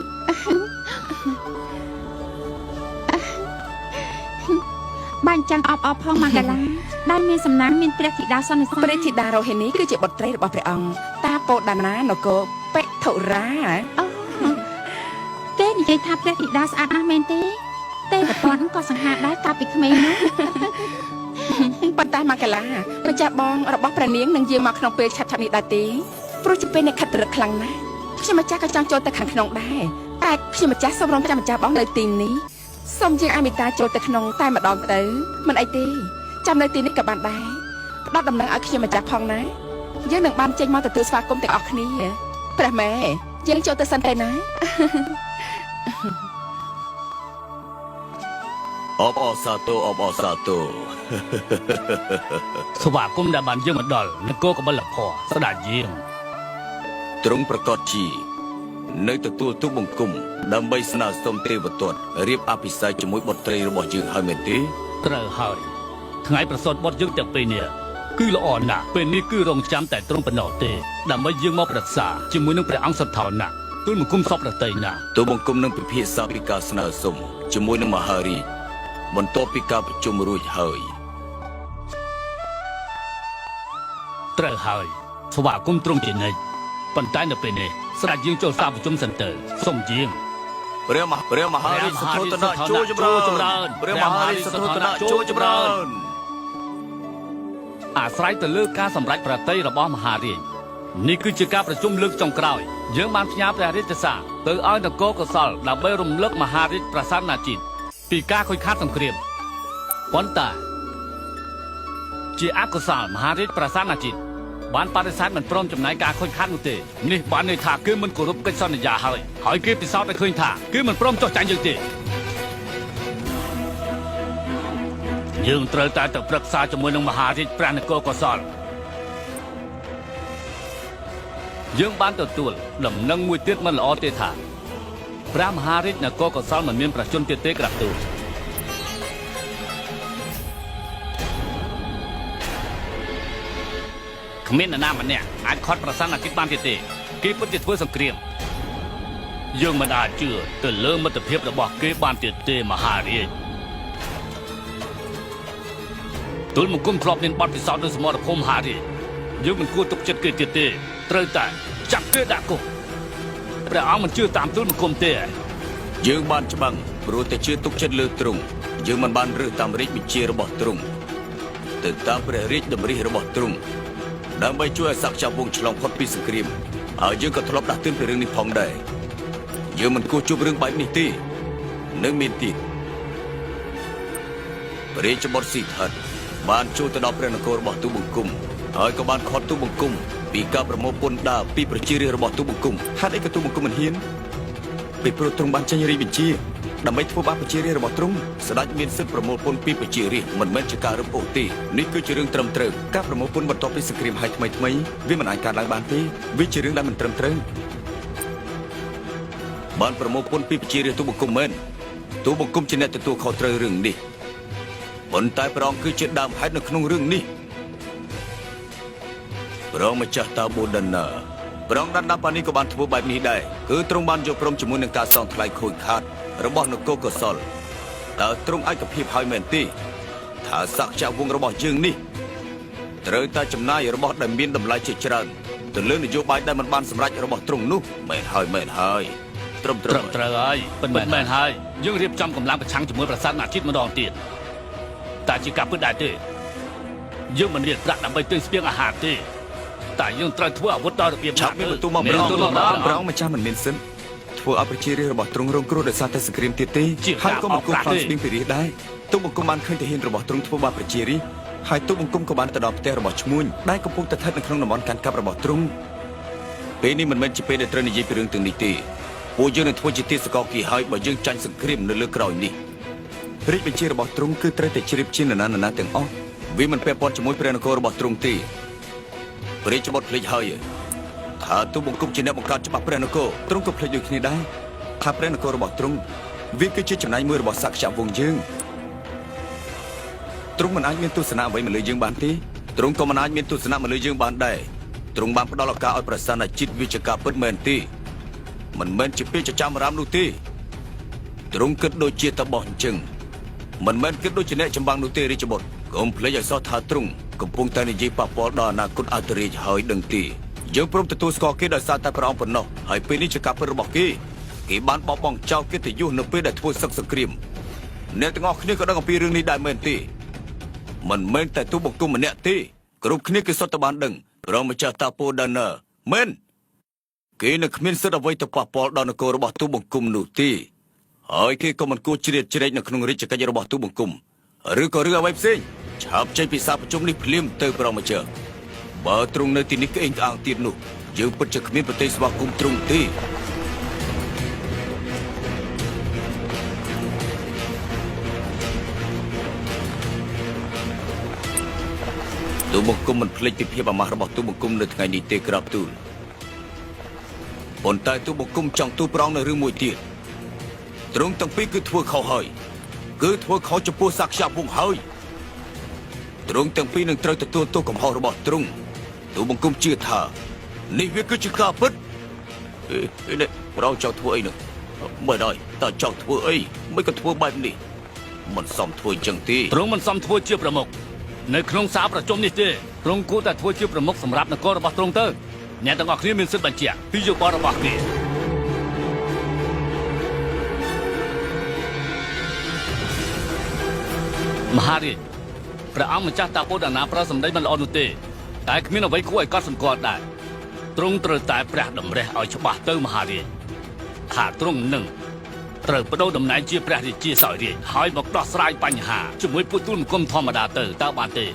បាញ់ចាំងអបផងម៉ាកាឡាដែលមានសំណាងមានព្រះធីតាសន្និសីទ ព្រះធីតារ៉ូហេនីគឺជាបុត្រីរបស់ព្រះអង្គតាពោដាណានគរពេធុរា គេនិយាយថាព្រះធីតាស្អាតណាស់មែនទេទេវទត្តក៏សង្ហាដែរកាលពីក្មេងនោះ ប៉ុន្តែម៉ាកាឡាម្ចាស់បងរបស់ព្រះនាងនឹងយាងមកក្នុងពេលឆាប់នេះដែរទេព្រោះជាពេលអ្នកខិតរឹកខ្លាំងណាស់ ខ្ញុំម្ចាស់ក៏ចង់ចូលទៅខាងក្នុងដែរតែខ្ញុំម្ចាស់សូមរងចាំម្ចាស់បងនៅទីនេះសូមយើងឲ្យមេតាចូលទៅក្នុងតែម្ដងទៅមិនអីទេចាំនៅទីនេះក៏បានដែរផ្ដល់ដំណឹងឲ្យខ្ញុំម្ចាស់ផងណាយើងនឹងបានចេញមកទទួលស្វាគមន៍ទាំងអស់គ្នាព្រះម៉ែយើងចូលទៅសិនទៅណា អបអសាទរអបអសាទរ ស្វាគមន៍ដែលបានយើងមកដល់នគរកបិលភ័រស្ដេចយាង ទ្រង់ប្រកាសជានៅទទួលទូបង្គំដើម្បីស្នើសុំទេវទត្តរៀបអភិសេកជាមួយបុត្រីរបស់យើងហើយមែនទេ ត្រូវហើយថ្ងៃប្រសូតបុត្រយើងទាំងពីរនេះគឺល្អណាស់ពេលនេះគឺរងចាំតែទ្រង់ប៉ុណ្ណោះទេដើម្បីយើងមកប្រឹក្សាជាមួយនឹងព្រះអង្គសទ្ធោណាទូលមកគុំសពប្រតិណា ទូបង្គំនឹងពិភាក្សាពីការស្នើសុំជាមួយនឹងមហារាជបន្ទាប់ពីការប្រជុំរួចហើយ ត្រូវហើយស្វាគមន៍ទ្រង់ជានិច្ចប៉ុន្តែនៅពេលនេះស្ដេចយើងចូលសាប្រជុំសិនទៅសូមយាង ព្រះមហារាជសទ្ធោទនៈចូលចម្រើនព្រះមហារាជសទ្ធោទនៈចូលចម្រើន អាស្រ័យទៅលើការសម្រេចប្រតិរបស់មហារាជនេះគឺជាការប្រជុំលើកចុងក្រោយយើងបានផ្ញើព្រះរាជសារទៅឲ្យនគរកោសលដើម្បីរំលឹកមហារាជប្រាសាទណាជាតិពីការខូចខាតសង្គ្រាមប៉ុន្តែជាអកុសលមហារាជប្រាសាទណាជាតិបានបដិសេធមិនព្រមចំណាយការខូចខាតនោះទេនេះបានន័យថាគឺមិនគោរពកិច្ចសន្យាហើយគេពិសោធន៍ឲ្យឃើញថាគឺមិនព្រមចុះចាញ់យើងទេយើងត្រូវតែទៅប្រឹក្សាជាមួយនឹងមហារាជព្រះនគរកោសលយើងបានទទួលដំណឹងមួយទៀតមិនល្អទេថាព្រះមហារាជនគរកោសលមិនមានប្រជជនទៀតទេក្រាបទូលគ្មាននរណាម្នាក់អាចខាត់ប្រសានអាជីពបានទៀតទេគេពិតជាធ្វើសង្គ្រាមយើងមិនអាចជឿទៅលើមិត្តភាពរបស់គេបានទៀតទេមហារាជទូលមកគុំធ្លាប់មានបទពិសោធន៍នៅសមរភូមិមហារាជយើងមិនគួរទុកចិត្តគេទៀតទេត្រូវតែចាប់គេដាក់គុកព្រះអង្គមិនជឿតាមទូលមកគុំទេ យើងបានច្បាំងព្រោះតែជឿទុកចិត្តលើទ្រង់យើងមិនបានរើសតាមរាជបញ្ជារបស់ទ្រង់ទៅតាមព្រះរាជតម្រិះរបស់ទ្រង់ដើម្បីជួយឲ្យសក្តិវង្សឆ្លងផុតពីសង្គ្រាមហើយយើងក៏ធ្លាប់ដាស់តឿនពីរឿងនេះផងដែរយើងមិនគួរជួបរឿងបែបនេះទេនៅមានទៀតព្រះរាជបុត្រស៊ីថតបានចូលទៅដល់ព្រះនគររបស់ទូបង្គំហើយក៏បានខត់ទូបង្គំពីការប្រមូលពន្ធដារពីប្រជារាស្ត្ររបស់ទូបង្គំហេតុអីក៏ទូបង្គំមិនហ៊ានពីព្រោះទ្រង់បានចេញរាជបញ្ជាដើម្បីធ្វើបាបប្រជារាស្ត្ររបស់ទ្រង់ស្ដេចមានសិទ្ធិប្រមូលពន្ធពីប្រជារាស្ត្រមិនមែនជាការរឹបអូសទេនេះគឺជារឿងត្រឹមត្រូវការប្រមូលពន្ធបន្ទាប់ពីសង្គ្រាមហើយថ្មីវាមិនអាចកើតឡើងបានទេវាជារឿងដែលមិនត្រឹមត្រូវបានប្រមូលពន្ធពីប្រជារាស្ត្រទូបង្គំមែនទូបង្គំជាអ្នកទទួលខុសត្រូវរឿងនេះប៉ុន្តែព្រះអង្គគឺជាដើមហេតុនៅក្នុងរឿងនេះព្រះអង្គម្ចាស់តាបូដាណាព្រះអង្គដានដាប៉ានីក៏បានធ្វើបែបនេះដែរគឺទ្រង់បានយល់ព្រមជាមួយនឹងការសងថ្លៃខូចខាតរបស់នគរកោសលតើទ្រង់ឯកភាពហើយមែនទេថាសក្តិវង្សរបស់យើងនេះត្រូវតែចំណាយរបស់ដែលមានតម្លៃជាច្រើនទៅលើនយោបាយដែលមិនបានសម្រេចរបស់ទ្រង់នោះមែនហើយត្រឹមត្រូវហើយពិតមែនហើយយើងរៀបចំកម្លាំងប្រឆាំងជាមួយប្រាសាទណាជាតិម្ដងទៀតតែជាការពិតដែរទេយើងមិនរៀបប្រាក់ដើម្បីទិញស្ពាងអាហារទេតែយើងត្រូវធ្វើអាវុធដល់របៀបឆាប់មានបន្ទូលមកព្រះអង្គម្ចាស់មិនមានសិនធ្វើឲ្យប្រជារាស្ត្ររបស់ទ្រង់រងគ្រោះដោយសារតែសង្គ្រាមទៀតទេហើយក៏មិនគួរខ្វល់ស្បៀងពីរាជដែរទូបង្គំបានឃើញទាហានរបស់ទ្រង់ធ្វើបាបប្រជារាស្ត្រហើយទូបង្គំក៏បានទៅដល់ផ្ទះរបស់ឈ្មួញដែលកំពុងតែស្ថិតនៅក្នុងតំបន់កាន់កាប់របស់ទ្រង់ពេលនេះមិនមែនជាពេលដែលត្រូវនិយាយពីរឿងទាំងនេះទេពួកយើងនឹងធ្វើជាទាសករគីហើយបើយើងចាញ់សង្គ្រាមនៅលើក្រោយនេះរាជបញ្ជារបស់ទ្រង់គឺត្រូវតែជ្រាបជានរណាទាំងអស់វាមិនពាក់ព័ន្ធជាមួយព្រះនគររបស់ទ្រង់ទេព្រះរាជបុត្រភ្លេចហើយថាទូបង្គំជាអ្នកបង្កើតច្បាប់ព្រះនគរទ្រង់ក៏ភ្លេចដូចគ្នាដែរថាព្រះនគររបស់ទ្រង់វាគឺជាចំណែកមួយរបស់សក្តិវង្សយើងទ្រង់មិនអាចមានទស្សនៈអ្វីមកលើយើងបានទេទ្រង់ក៏មិនអាចមានទស្សនៈមកលើយើងបានដែរទ្រង់បានផ្ដល់ឱកាសឲ្យប្រសានជាតិវិជ្ជាការពិតមែនទេមិនមែនជាពេលចចាមអារាមនោះទេទ្រង់គិតដូចជាតបោះអញ្ចឹងមិនមែនគិតដូចជាអ្នកចម្បាំងនោះទេរាជបុត្រកុំភ្លេចឲ្យសោះថាទ្រង់កំពុងតែនិយាយប៉ះពាល់ដល់អនាគតអធិរាជហើយដឹងទេយើងព្រមទទួលស្គាល់គេដោយសារតែព្រះអង្គប៉ុណ្ណោះហើយពេលនេះជាការពិតរបស់គេបានបោះបង់ចោលកិត្តិយសនៅពេលដែលធ្វើសឹកសង្គ្រាមអ្នកទាំងអស់គ្នាក៏ដឹងអំពីរឿងនេះដែរមែនទេមិនមែនតែទូបង្គំម្នាក់ទេគ្រប់គ្នាគឺសុទ្ធតែបានដឹងព្រះម្ចាស់តាពោដាណាមែន គេនឹងគ្មានសិទ្ធិអ្វីទៅប៉ះពាល់ដល់នគររបស់ទូបង្គំនោះទេហើយគេក៏មិនគួរជ្រៀតជ្រែកនៅក្នុងរាជកិច្ចរបស់ទូបង្គំឬក៏រឿងអ្វីផ្សេងឆាប់ចេញពីសាលប្រជុំនេះភ្លាមទៅប្រមម្ចាស់បើទ្រង់នៅទីនេះក្អេងក្អាងទៀតនោះយើងពិតជាគ្មានប្រទេសស្វាគមន៍ទ្រង់ទេទូបង្គំមិនភ្លេចពីភាពអាម៉ាស់របស់ទូបង្គំនៅថ្ងៃនេះទេក្រាបទូលប៉ុន្តែទូបង្គំចង់ទូលប្រងនៅរឿងមួយទៀតទ្រង់ទាំងពីរគឺធ្វើខុសហើយគឺធ្វើខុសចំពោះសាក្យវង្សហើយទ្រង់ទាំងពីរនឹងត្រូវទទួលទោសកំហុសរបស់ទ្រង់ទូបង្គំជឿថានេះវាគឺជាការពិតនេះប្រងចង់ធ្វើអីនោះមិនដែរតើចង់ធ្វើអីមិនក៏ធ្វើបែបនេះមិនសមធ្វើអញ្ចឹងទេទ្រង់មិនសមធ្វើជាប្រមុខនៅក្នុងសាលប្រជុំនេះទេទ្រង់គួរតែធ្វើជាប្រមុខសម្រាប់នគររបស់ទ្រង់ទៅអ្នកទាំងអស់គ្នាមានសិទ្ធិបញ្ជាក់ពីយោបល់របស់គេមហារាជព្រះអង្គម្ចាស់តាពោតាណាប្រសម្ដីមិនល្អនោះទេតែគ្មានអ្វីគួរឲ្យកត់សម្គាល់ដែរទ្រង់ត្រូវតែព្រះតម្រេះឲ្យច្បាស់ទៅមហារាជថាទ្រង់នឹងត្រូវបដូរតំណែងជាព្រះរាជាសោយរាជហើយមកដោះស្រាយបញ្ហាជាមួយពួកទូលគុំធម្មតាទៅតើបានទេ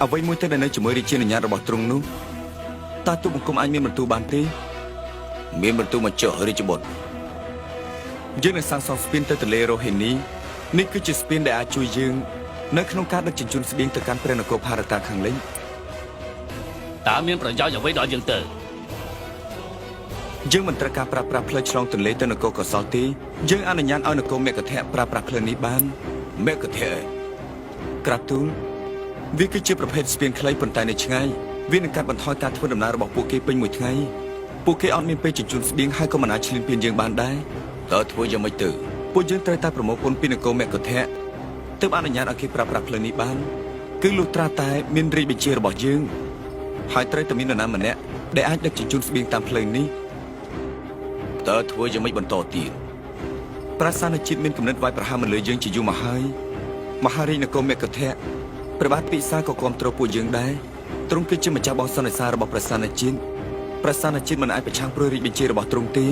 អ្វីមួយទៅដែលនៅជាមួយរាជានុញ្ញាតរបស់ទ្រង់នោះតើទូបង្គំអាចមានបន្ទូលបានទេមានបន្ទូលមកចុះរាជបុត្រយើងនឹងសាងសង់ស្ពានទៅទន្លេរ៉ូហេនីនេះគឺជាស្ពានដែលអាចជួយយើងនៅក្នុងការដឹកជញ្ជូនស្បៀងទៅកាន់ព្រះនគរभारតាខាងលិចតើមានប្រយោជន៍អ្វីដល់យើងទៅយើងមិនត្រូវការប្រើប្រាស់ផ្លូវឆ្លងទន្លេទៅនគរកោសលទេយើងអនុញ្ញាតឲ្យនគរមគ្គធៈប្រើប្រាស់ផ្លូវនេះបានមគ្គធៈក្រាបទូលវាគឺជាប្រភេទស្ពានខ្លីប៉ុន្តែនៅឆ្ងាយវានឹងកាត់បន្ថយការធ្វើដំណើររបស់ពួកគេពេញមួយថ្ងៃពួកគេអត់មានពេលជញ្ជូនស្បៀងហើយក៏មិនអាចឈ្លានពានយើងបានដែរតើធ្វើយ៉ាងម៉េចទៅពួកយើងត្រូវតែប្រមូលពន្ធពីនគរមគ្គធៈទើបអនុញ្ញាតឲ្យគេប្រើប្រាស់ផ្លូវនេះបានគឺលុះត្រាតែមានរាជបញ្ជារបស់យើងហើយត្រូវតែមាននរណាម្នាក់ដែលអាចដឹកជញ្ជូនស្បៀងតាមផ្លូវនេះតើធ្វើយ៉ាងម៉េចបន្តទៀតប្រាសាទជាតិមានគំនិតវាយប្រហារមកលើយើងជាយូរមកហើយមហារាជនគរមគ្គធៈព្រះបាទពិសាក៏គ្រប់គ្រងពួកយើងដែរទ្រង់គឺជាម្ចាស់បោះសន្និសារបស់ប្រាសាទជាតិមិនអាចប្រឆាំងព្រោះរាជបញ្ជារបស់ទ្រង់ទេ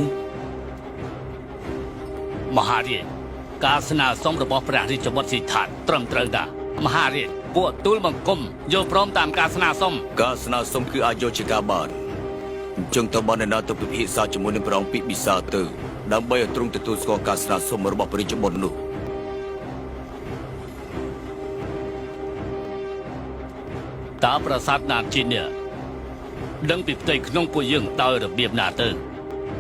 មហារាជការស្នើសុំរបស់ព្រះរាជបុត្រសិដ្ឋាត្រឹមត្រូវដែរមហារាជពួកទូលបង្គំយល់ព្រមតាមការស្នើសុំគឺអាចយកជាការបានអញ្ចឹងតើបានអ្នកណាទៅពិភាក្សាជាមួយនឹងព្រះអង្គពិសាទៅដើម្បីឲ្យទ្រង់ទទួលស្គាល់ការស្នើសុំរបស់ព្រះរាជបុត្រនោះតើប្រាសាទណាជាតិនេះដឹងពីផ្ទៃក្នុងពួកយើងដោយរបៀបណាទៅ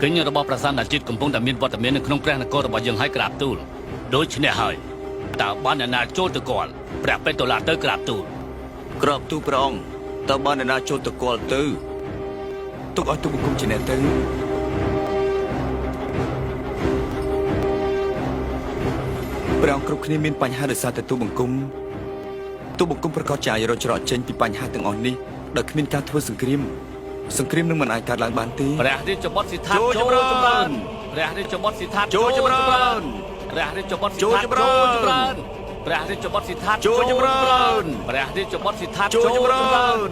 គញ្ញរបស់ប្រាសាទណាជាតិកំពុងតែមានវត្តមាននៅក្នុងព្រះនគររបស់យើងឲ្យក្រាបទូលដូច្នេះហើយតើបានអ្នកណាចូលទៅគាល់ព្រះពេតុលាទៅក្រាបទូលព្រះអង្គតើបានអ្នកណាចូលទៅគាល់ទៅទុកឲ្យទូបង្គំជាអ្នកទៅព្រះអង្គគ្រប់គ្នាមានបញ្ហាដោយសារតែទូបង្គំប្រកាសជាអាចរកច្រកចេញពីបញ្ហាទាំងអស់នេះដោយគ្មានការធ្វើសង្គ្រាមនឹងមិនអាចកើតឡើងបានទេព្រះរាជបុត្រសិដ្ឋាចូលចម្រើនព្រះរាជបុត្រសិដ្ឋាចូលចម្រើនព្រះរាជបុត្រសិដ្ឋាចូលចម្រើនព្រះរាជបុត្រសិដ្ឋាចូលចម្រើនព្រះរាជបុត្រសិដ្ឋាចូលចម្រើន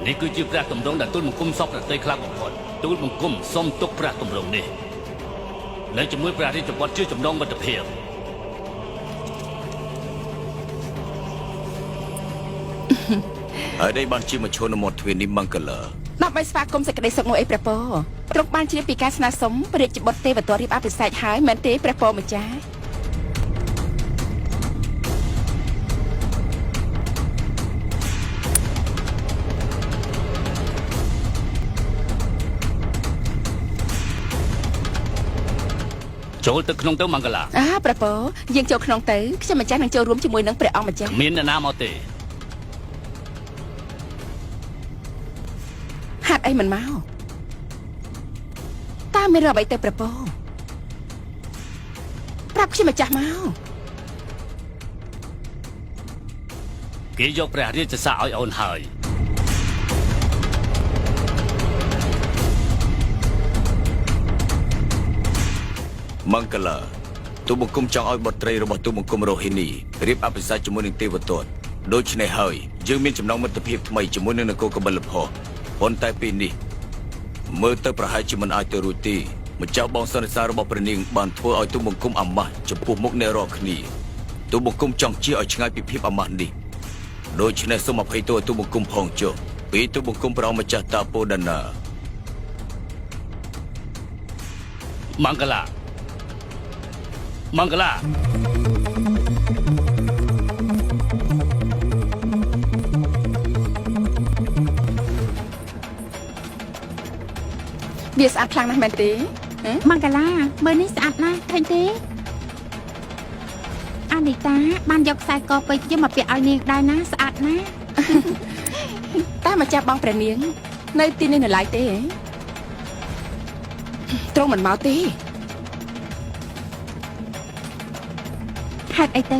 នេះគឺជាព្រះទម្រង់ដែលទូលបង្គំសពប្រតិខ្លាំងបំផុតទូលបង្គំសូមទុកព្រះទម្រង់នេះនៅជាមួយព្រះរាជបុត្រជាចំណងមិត្តភាពហើយđâyបានជាមជ្ឈនមតទ្វារនេះមង្គលដើម្បីស្វាគមន៍សេចក្តីសុខមួយអីព្រះពរទ្រង់បានជ្រាបពីការស្នើសុំព្រះរាជបុត្រទេវទត្តរៀបអភិសេកហើយមែនទេព្រះពរម្ចាស់ចូលទៅក្នុងទៅមង្គលាព្រះពរយើងចូលក្នុងទៅខ្ញុំម្ចាស់នឹងចូលរួមជាមួយនឹងព្រះអង្គម្ចាស់គ្មានអ្នកណាមកទេហាត់អីមិនមកតើមានរឿងអ្វីទៅព្រះពរប្រាប់ខ្ញុំម្ចាស់មកគេយកព្រះរាជសារឲ្យអូនហើយមង្គលាទូបង្គំចង់ឲ្យបុត្រីរបស់ទូបង្គំរោហិនីរៀបអភិសេកជាមួយនឹងទេវទត្ត ដូច្នេះហើយយើងមានចំណងមិត្តភាពថ្មីជាមួយនឹងនគរកបិលភ័ក្រប៉ុន្តែពេលនេះមើលទៅប្រហែលជាមិនអាចទៅរួចទេម្ចាស់បងសន្និសារបស់ព្រះនាងបានធ្វើឲ្យទូបង្គំអាម៉ាស់ចំពោះមុខអ្នករាល់គ្នាទូបង្គំចង់ជៀសឲ្យឆ្ងាយពីភាពអាម៉ាស់នេះដូច្នេះសូមអភ័យទោសទូបង្គំផងចុះពីទូបង្គំព្រះអង្គម្ចាស់តាពោដាណាមង្គលាវាស្អាតខ្លាំងណាស់មែនទេ មង្គលាមើលនេះស្អាតណាស់ឃើញទេអានីតាបានយកខ្សែកពេជ្រយកមកពាក់ឲ្យនាងដែរណាស្អាតណាស់ តែម្ចាស់បងព្រះនាងនៅទីនេះនៅឡើយទេទ្រង់មិនមកទេហេតុអីទៅ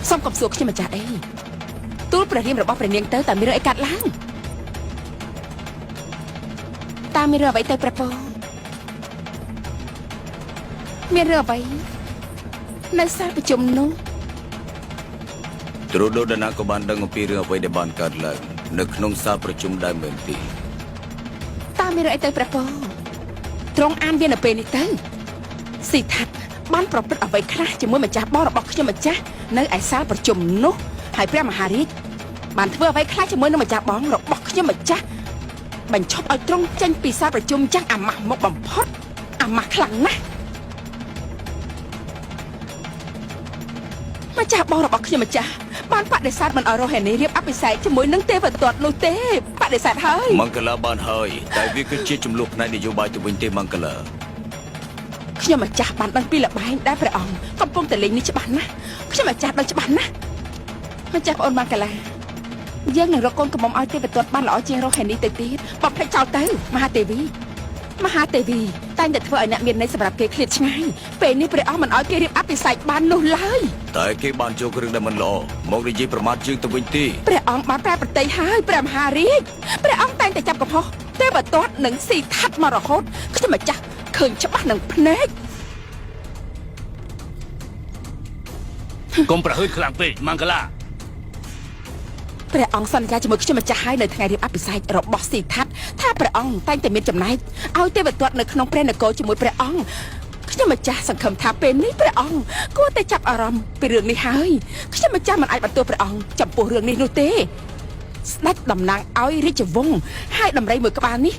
សូមកុំសួរខ្ញុំម្ចាស់អីទូលព្រះរាមរបស់ព្រះនាងទៅតែមានរឿងអីកាត់ឡើងតាមានរឿងអ្វីទៅព្រះពរមានរឿងអ្វីនៅសាលប្រជុំនោះទ្រដូដាណាក៏បានដឹងអំពីរឿងអ្វីដែលបានកើតឡើងនៅក្នុងសាលប្រជុំដែរមែនទេតាមានរឿងអីទៅព្រះពរទ្រង់អានវានៅពេលនេះទៅស៊ីថាត់បានប្រព្រឹត្តអ្វីខ្លះជាមួយម្ចាស់បងរបស់ខ្ញុំម្ចាស់នៅឯសាលប្រជុំនោះហើយព្រះមហារាជបានធ្វើអ្វីខ្លះជាមួយនឹងម្ចាស់បងរបស់ខ្ញុំម្ចាស់បញ្ឈប់ឲ្យទ្រង់ចេញពីសាលប្រជុំចឹងអាម៉ាស់មកបំផុតអាម៉ាស់ខ្លាំងណាស់ម្ចាស់បងរបស់ខ្ញុំម្ចាស់បានបដិសេធមិនឲ្យរស់ហេនីរៀបអភិសេកជាមួយនឹងទេវទត្តនោះទេបដិសេធហើយមង្គលាបានហើយតែវាគឺជាចំនួនផ្នែកនយោបាយទៅវិញទេមង្គលាខ្ញុំម្ចាស់បានដឹងពីល្បែងដែលព្រះអង្គកំពុងតែលេងនេះច្បាស់ណាស់ខ្ញុំម្ចាស់ដឹងច្បាស់ណាស់ម្ចាស់ប្អូនមង្គលាយើងនឹងរកកូនកំមុំឲ្យទេវទត្តបានល្អជាងរស់ហេនីទៅទៀតបំភ្លេចចោលទៅមហាទេវីតែងតែធ្វើឲ្យអ្នកមានន័យសម្រាប់គេឃ្លាតឆ្ងាយពេលនេះព្រះអង្គមិនឲ្យគេរៀបអភិសេកបាននោះឡើយតែគេបានយករឿងដែលមិនល្អមកនិយាយប្រមាថយើងទៅវិញទេព្រះអង្គបានប្រែប្រតិយហើយព្រះមហារាជព្រះអង្គតែងតែចាប់កំហុសទេវទត្តនិងស៊ីថាត់មករហូតខ្ញុំម្ចាស់ឃើញច្បាស់នឹងភ្នែកកុំប្រហើចខ្លាំងពេកមង្គលាព្រះអង្គសន្យាជាមួយខ្ញុំម្ចាស់ហើយនៅថ្ងៃរៀបអភិសេករបស់ស៊ីថាត់ថាព្រះអង្គតែងតែមានចំណែកឲ្យទេវទត្តនៅក្នុងព្រះនគរជាមួយព្រះអង្គខ្ញុំម្ចាស់សង្ឃឹមថាពេលនេះព្រះអង្គគួរតែចាប់អារម្មណ៍ពីរឿងនេះហើយខ្ញុំម្ចាស់មិនអាចបន្ទោសព្រះអង្គចំពោះរឿងនេះនោះទេស្ដេចតំណាងឲ្យរាជវង្សហើយដំរីមួយក្បាលនេះ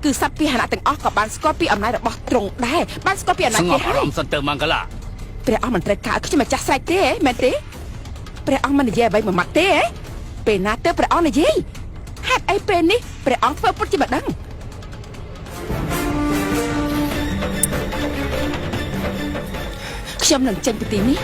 គឺសត្វពាហនៈទាំងអស់ក៏បានស្គាល់ពីអំណាចរបស់ទ្រង់ដែរបានស្គាល់ពីអំណាចគេហើយអារម្មណ៍សិនទៅមង្គលាព្រះអង្គមិនត្រូវការឲ្យខ្ញុំម្ចាស់ស្រែកទេមែនទេព្រះអង្គមិននិយាយអ្វីមួយម៉ាត់ទេពេលណាទៅព្រះអង្គនិយាយហេតុអីពេលនេះព្រះអង្គធ្វើពុតជាមិនដឹងខ្ញុំនឹងចេញពីទីនេះ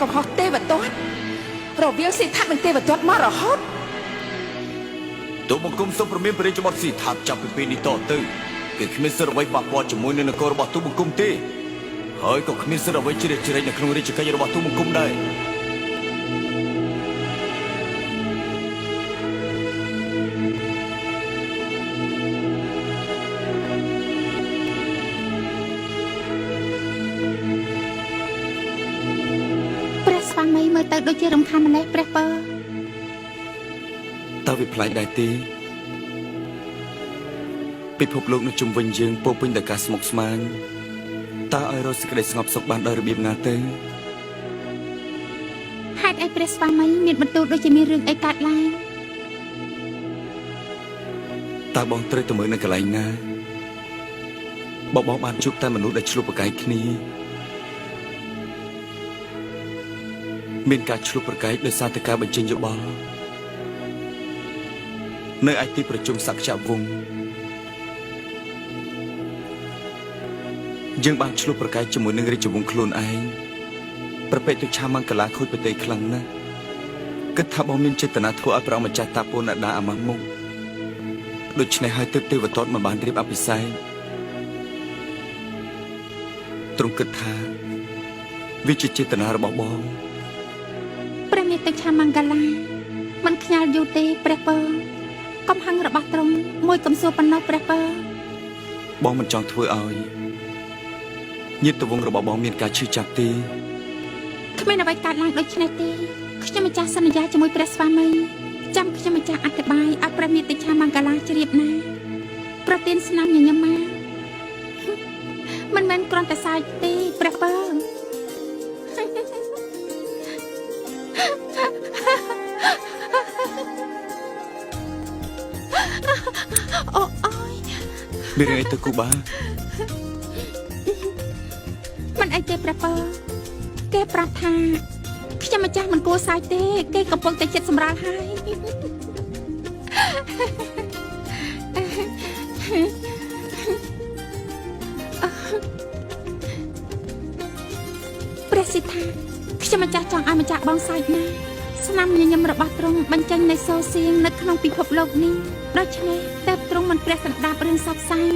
កំហុសទេវទត្តរវាងស៊ីថាត់និងទេវទត្តមករហូតទូបង្គំសូមព្រមានព្រះរាជបុត្រស៊ីថាត់ចាប់ពីពេលនេះតទៅគឺគ្មានសិទ្ធិអ្វីប៉ះពាល់ជាមួយនឹងនគររបស់ទូបង្គំទេហើយក៏គ្មានសិទ្ធិអ្វីជ្រៀតជ្រែកនៅក្នុងរាជកិច្ចរបស់ទូបង្គំដែរមើលទៅដូចជារំខានម្លេះព្រះពរតើវាប្លែកដែរទេពិភពលោកនៅជុំវិញយើងពោពេញដោយការស្មុគស្មាញតើឲ្យរកសេចក្តីស្ងប់សុខបានដោយរបៀបណាទៅហេតុអីព្រះស្វាមីមានបន្ទូលដូចជាមានរឿងអីកើតឡើងតើបងត្រូវទៅមើលនៅកន្លែងណាបងបានជួបតែមនុស្សដែលឆ្លុះប្រកែកគ្នាមានការឆ្លុះប្រកែកដោយសារតែការបញ្ចេញយោបល់នៅឯទីប្រជុំសក្យវង្សយើងបានឆ្លុះប្រកែកជាមួយនឹងរាជវង្សខ្លួនឯងប្រពៃទុឆាមង្គលាខូចប្រទេសខ្លាំងណាស់គិតថាបងមានចេតនាធ្វើឲ្យព្រះម្ចាស់តាពូនដាអាម៉ាស់មុខ ដូច្នេះហើយទើបទេវទត្តមិនបានរៀបអភិសេកទ្រង់គិតថាវាជាចេតនារបស់បង ព្រះនាងទឹកឆាមង្គលាមិនខ្ញាល់យូរទេព្រះពរកំហឹងរបស់ទ្រង់មួយកំសួរប៉ុណ្ណោះព្រះពរ បងមិនចង់ធ្វើឲ្យញាតិវង្សរបស់បងមានការឈឺចាប់ទេ គ្មានអ្វីកើតឡើងដូចនេះទេខ្ញុំម្ចាស់សន្យាជាមួយព្រះស្វាមីចាំខ្ញុំម្ចាស់អធិប្បាយឲ្យព្រះនាងទឹកឆាមង្គលាជ្រាបណាប្រទានស្នាមញញឹមមកមិនមែនគ្រាន់តែសើចទេព្រះពរ អូអើយ មានរឿងអីទៅគូបា មិនអីទេព្រះពរគេប្រាប់ថាខ្ញុំម្ចាស់មិនគួរសើចទេគេកំពុងតែចិត្តសម្រាលហើយព្រះសិទ្ធិខ្ញុំម្ចាស់ចង់ឲ្យម្ចាស់បងសើចណាស់ស្នាមញញឹមរបស់ទ្រង់បញ្ចេញនៃសូរសៀងនៅក្នុងពិភពលោកនេះដូច្នេះតែទ្រង់មិនព្រះសន្តាប់រឿងសັບសាយ